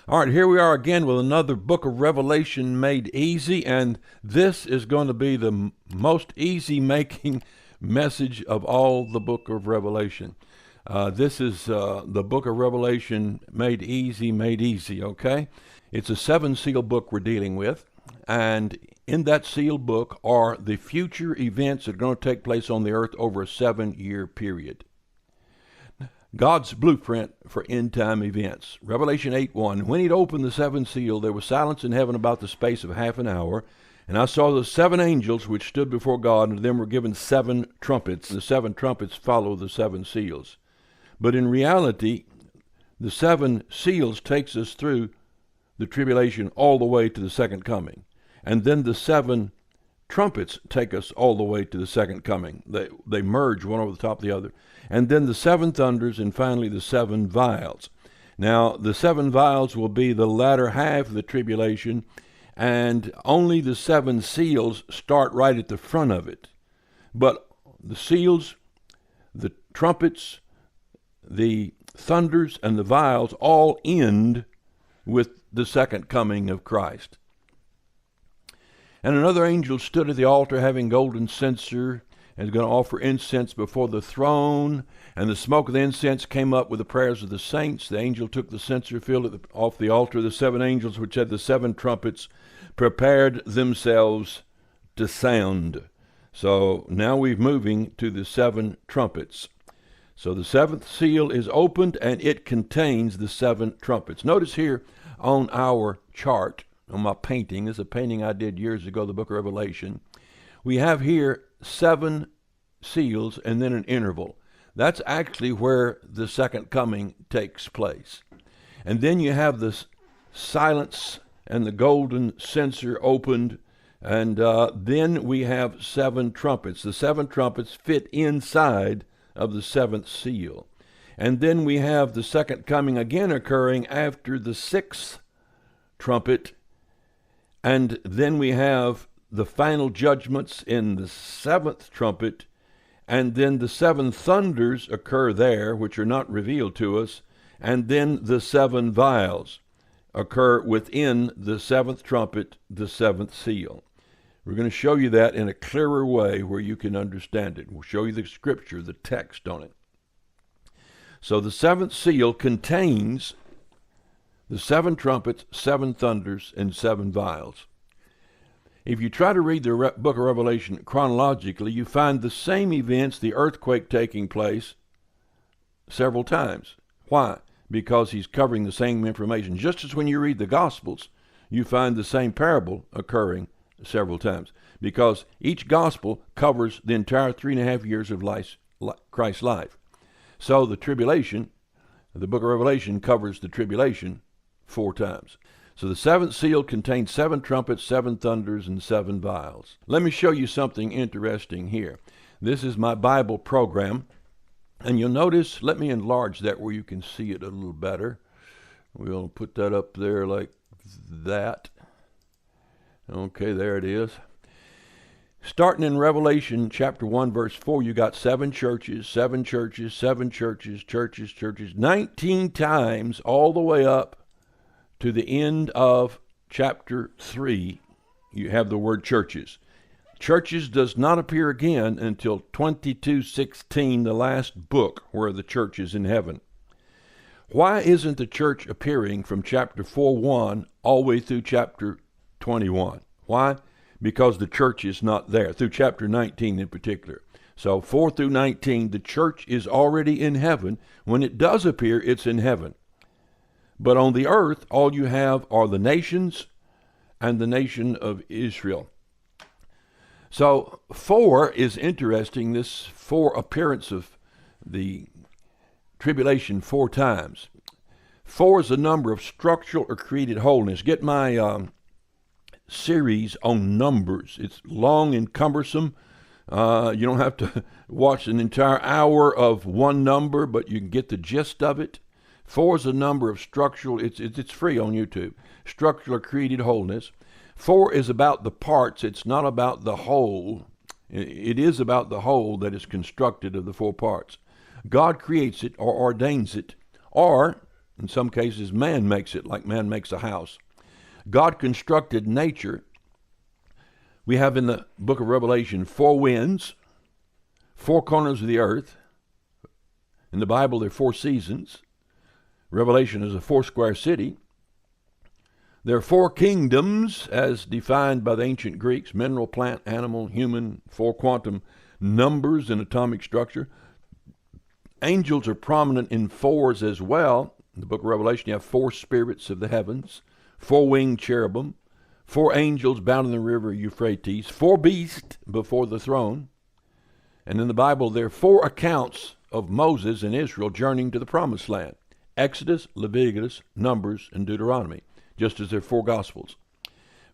All right, here we are again with another book of Revelation made easy, and this is going to be the most easy making message of all the book of Revelation. This is the book of Revelation made easy, okay? It's a seven seal book we're dealing with, and in that sealed book are the future events that are going to take place on the earth over a 7-year period. God's blueprint for end-time events. Revelation 8:1. When he'd opened the seventh seal, there was silence in heaven about the space of half an hour. And I saw the seven angels which stood before God, and to them were given seven trumpets. The seven trumpets follow the seven seals. But in reality, the seven seals takes us through the tribulation all the way to the second coming. And then the seven trumpets take us all the way to the second coming. They merge one over the top of the other. And then the seven thunders, and finally the seven vials. Now, the seven vials will be the latter half of the tribulation, and only the seven seals start right at the front of it. But the seals, the trumpets, the thunders, and the vials all end with the second coming of Christ. And another angel stood at the altar having golden censer, and is going to offer incense before the throne. And the smoke of the incense came up with the prayers of the saints. The angel took the censer, filled it off the altar. The seven angels, which had the seven trumpets, prepared themselves to sound. So now we're moving to the seven trumpets. So the seventh seal is opened, and it contains the seven trumpets. Notice here on our chart, on my painting, this is a painting I did years ago, the book of Revelation. We have here seven seals and then an interval. That's actually where the second coming takes place. And then you have the silence and the golden censer opened, and then we have seven trumpets. The seven trumpets fit inside of the seventh seal. And then we have the second coming again occurring after the sixth trumpet, and then we have the final judgments in the seventh trumpet, and then the seven thunders occur there, which are not revealed to us, and then the seven vials occur within the seventh trumpet, the seventh seal. We're going to show you that in a clearer way where you can understand it. We'll show you the scripture, the text on it. So the seventh seal contains the seven trumpets, seven thunders, and seven vials. If you try to read the book of Revelation chronologically, you find the same events, the earthquake taking place several times. Why? Because he's covering the same information. Just as when you read the Gospels, you find the same parable occurring several times, because each Gospel covers the entire 3.5 years of Christ's life. So the tribulation, the book of Revelation covers the tribulation 4 times. So the seventh seal contains seven trumpets, seven thunders, and seven vials. Let me show you something interesting here. This is my Bible program, and you'll notice, let me enlarge that where you can see it a little better. We'll put that up there like that. Okay, there it is. Starting in Revelation chapter 1, verse 4, you got seven churches, 19 times all the way up to the end of chapter 3, you have the word churches. Churches does not appear again until 22:16, the last book where the church is in heaven. Why isn't the church appearing from chapter 4:1 all the way through chapter 21? Why? Because the church is not there, through chapter 19 in particular. So 4 through 19, the church is already in heaven. When it does appear, it's in heaven. But on the earth, all you have are the nations and the nation of Israel. So 4 is interesting, this 4 appearance of the tribulation 4 times. 4 is the number of structural or created wholeness. Get my series on numbers. It's long and cumbersome. You don't have to watch an entire hour of one number, but you can get the gist of it. 4 is a number of structural, it's free on YouTube, structural created wholeness. 4 is about the parts, it's not about the whole. It is about the whole that is constructed of the 4 parts. God creates it or ordains it, or In some cases, man makes it, like man makes a house. God constructed nature. We have in the book of Revelation 4 winds, 4 corners of the earth. In the Bible, there are 4 seasons. Revelation is a 4 square city. There are 4 kingdoms, as defined by the ancient Greeks: mineral, plant, animal, human, 4 quantum numbers in atomic structure. Angels are prominent in 4s as well. In the book of Revelation, you have 4 spirits of the heavens, 4 winged cherubim, 4 angels bound in the river Euphrates, 4 beasts before the throne. And in the Bible, there are 4 accounts of Moses and Israel journeying to the promised land: Exodus, Leviticus, Numbers, and Deuteronomy, just as there are 4 Gospels.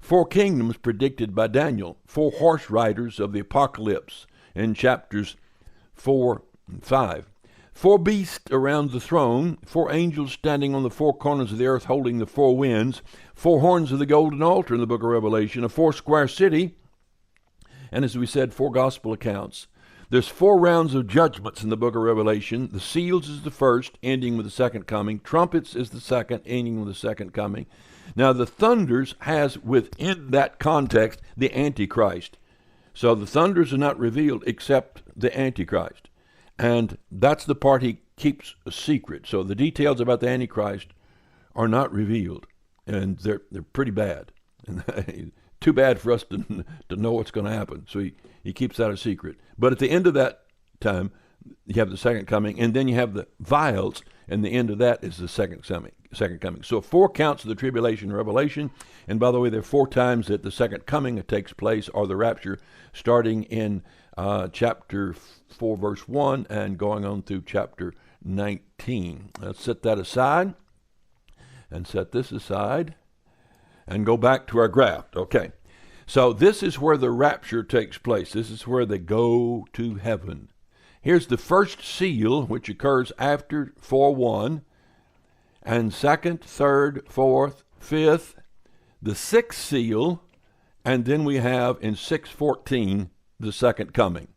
4 kingdoms predicted by Daniel, 4 horse riders of the apocalypse in chapters 4 and 5. 4 beasts around the throne, 4 angels standing on the 4 corners of the earth holding the 4 winds, 4 horns of the golden altar in the book of Revelation, a 4 square city, and as we said, 4 gospel accounts. There's 4 rounds of judgments in the book of Revelation. The seals is the first, ending with the second coming. Trumpets is the second, ending with the second coming. Now, the thunders has within that context the Antichrist. So the thunders are not revealed except the Antichrist. And that's the part he keeps a secret. So the details about the Antichrist are not revealed. And they're pretty bad. Too bad for us to know what's going to happen. So he keeps that a secret. But at the end of that time, you have the second coming, and then you have the vials, and the end of that is the second coming. So 4 counts of the tribulation in Revelation. And by the way, there are 4 times that the second coming takes place, or the rapture, starting in chapter 4, verse 1, and going on through chapter 19. Let's set that aside, and set this aside, and go back to our graph. Okay, so this is where the rapture takes place. This is where they go to heaven. Here's the first seal, which occurs after 4:1, and second, third, fourth, fifth, the 6th seal, and then we have in 6:14 the second coming.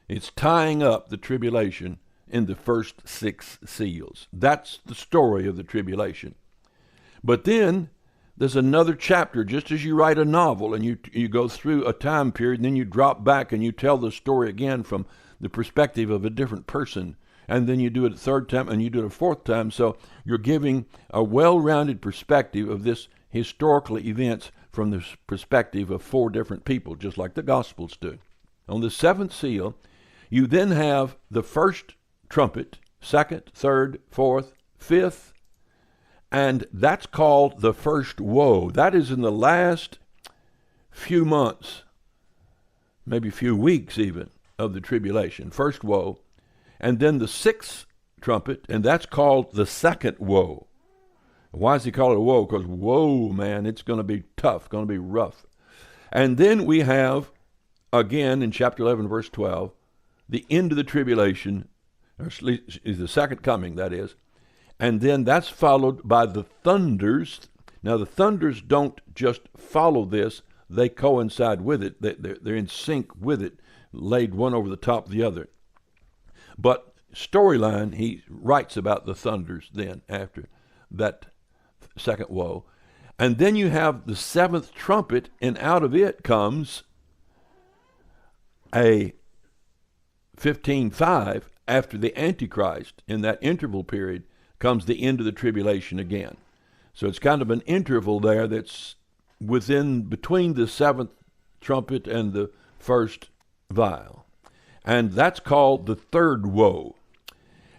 It's tying up the tribulation in the first 6 seals. That's the story of the tribulation. But then there's another chapter, just as you write a novel and you go through a time period, and then you drop back and you tell the story again from the perspective of a different person. And then you do it a 3rd time, and you do it a 4th time. So you're giving a well-rounded perspective of this historical events from the perspective of 4 different people, just like the Gospels do. On the 7th seal, you then have the first trumpet, 2nd, 3rd, 4th, 5th, and that's called the first woe. That is in the last few months, maybe few weeks even, of the tribulation. First woe. And then the 6th trumpet, and that's called the second woe. Why does he call it a woe? Because, whoa, man, it's going to be tough, going to be rough. And then we have, again, in chapter 11, verse 12, the end of the tribulation, or at least is the second coming, that is. And then that's followed by the thunders. Now, the thunders don't just follow this, they coincide with it. They're in sync with it, laid one over the top of the other. But storyline, he writes about the thunders then after that second woe. And then you have the 7th trumpet, and out of it comes a 15:5 after the Antichrist. In that interval period comes the end of the tribulation again. So it's kind of an interval there that's between the 7th trumpet and the first vial. And that's called the third woe.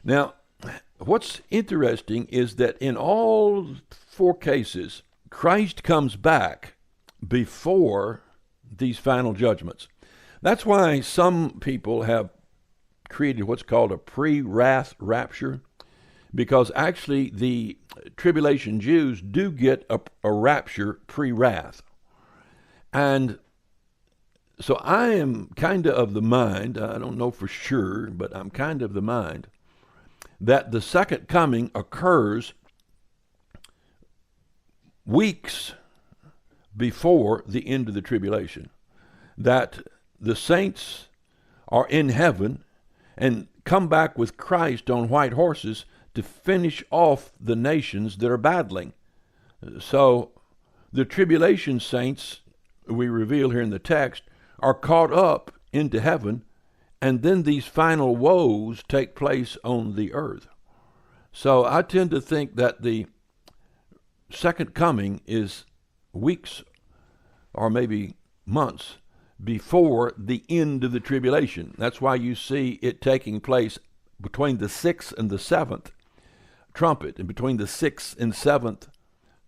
Now, what's interesting is that in all 4 cases, Christ comes back before these final judgments. That's why some people have created what's called a pre-wrath rapture, because actually the tribulation Jews do get a rapture pre-wrath. And so I am kind of the mind, I don't know for sure, but I'm kind of the mind, that the second coming occurs weeks before the end of the tribulation. That the saints are in heaven and come back with Christ on white horses to finish off the nations that are battling. So the tribulation saints, we reveal here in the text, are caught up into heaven, and then these final woes take place on the earth. So I tend to think that the second coming is weeks or maybe months before the end of the tribulation. That's why you see it taking place between the 6th and the 7th trumpet, and between the 6th and 7th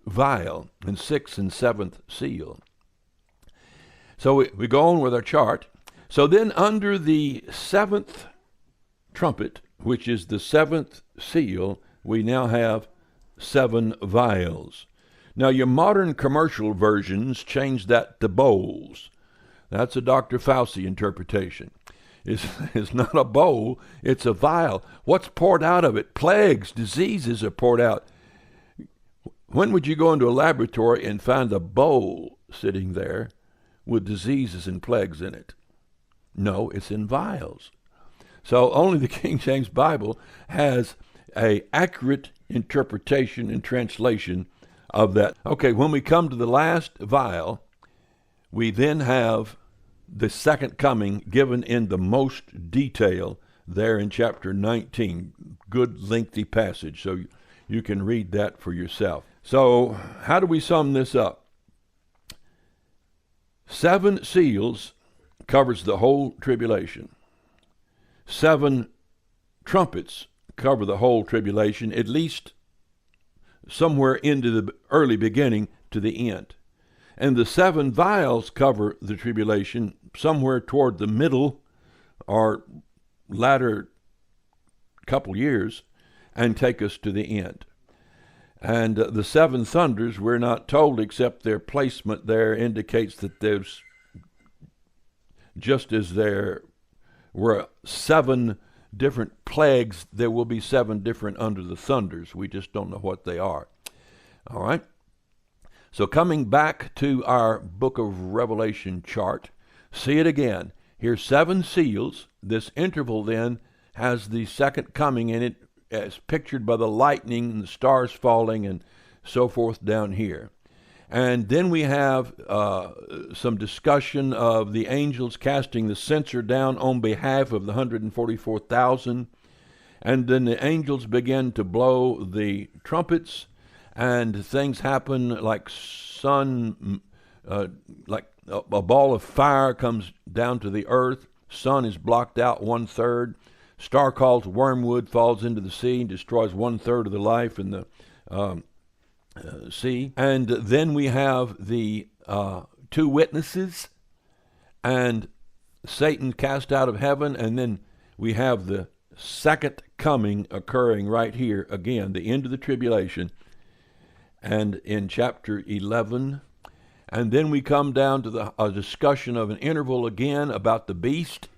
vial and 6th and 7th seal. So we go on with our chart. So then under the 7th trumpet, which is the 7th seal, we now have 7 vials. Now your modern commercial versions change that to bowls. That's a Dr. Fauci interpretation. It's not a bowl, it's a vial. What's poured out of it? Plagues, diseases are poured out. When would you go into a laboratory and find a bowl sitting there with diseases and plagues in it? No, it's in vials. So only the King James Bible has an accurate interpretation and translation of that. Okay, when we come to the last vial, we then have the second coming given in the most detail there in chapter 19. Good lengthy passage, so you can read that for yourself. So how do we sum this up? 7 seals covers the whole tribulation. 7 trumpets cover the whole tribulation, at least somewhere into the early beginning to the end. And the 7 vials cover the tribulation somewhere toward the middle or latter couple years and take us to the end. And the 7 thunders, we're not told, except their placement there indicates that there's, just as there were 7 different plagues, there will be 7 different under the thunders. We just don't know what they are. All right? So coming back to our book of Revelation chart, see it again. Here's 7 seals. This interval then has the second coming in it, as pictured by the lightning and the stars falling and so forth down here. And then we have some discussion of the angels casting the censer down on behalf of the 144,000. And then the angels begin to blow the trumpets, and things happen like like a ball of fire comes down to the earth. Sun is blocked out 1/3. Star called wormwood falls into the sea and destroys 1/3 of the life in the sea. And then we have the 2 witnesses and Satan cast out of heaven. And then we have the second coming occurring right here again, the end of the tribulation, and in chapter 11. And then we come down to a discussion of an interval again about the beast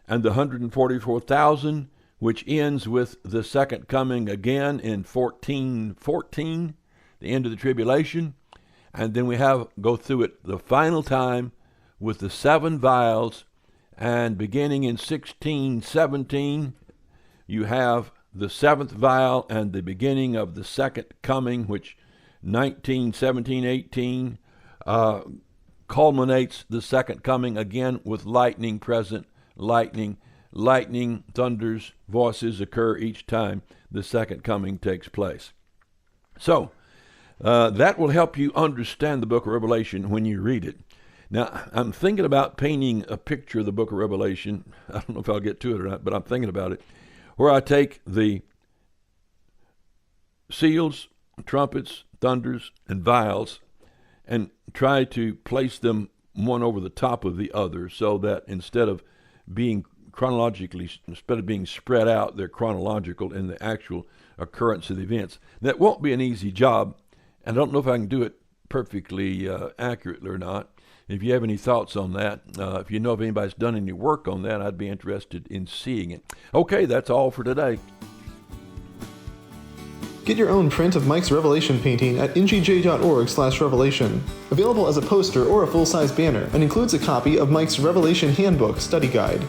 and the 144,000, which ends with the second coming again in 14:14, the end of the tribulation. And then we go through it the final time with the 7 vials, and beginning in 16:17, you have the 7th vial and the beginning of the second coming, which 19, 17, 18 culminates the second coming again with lightning present. Lightning, thunders, voices occur each time the second coming takes place. So that will help you understand the book of Revelation when you read it. Now, I'm thinking about painting a picture of the book of Revelation. I don't know if I'll get to it or not, but I'm thinking about it, where I take the seals, trumpets, thunders, and vials and try to place them one over the top of the other, so that instead of being spread out, they're chronological in the actual occurrence of the events. That won't be an easy job, and I don't know if I can do it perfectly accurately or not. If you have any thoughts on that, if you know if anybody's done any work on that, I'd be interested in seeing it. Okay, that's all for today. Get your own print of Mike's Revelation painting at ngj.org/revelation. Available as a poster or a full-size banner, and includes a copy of Mike's Revelation Handbook Study Guide.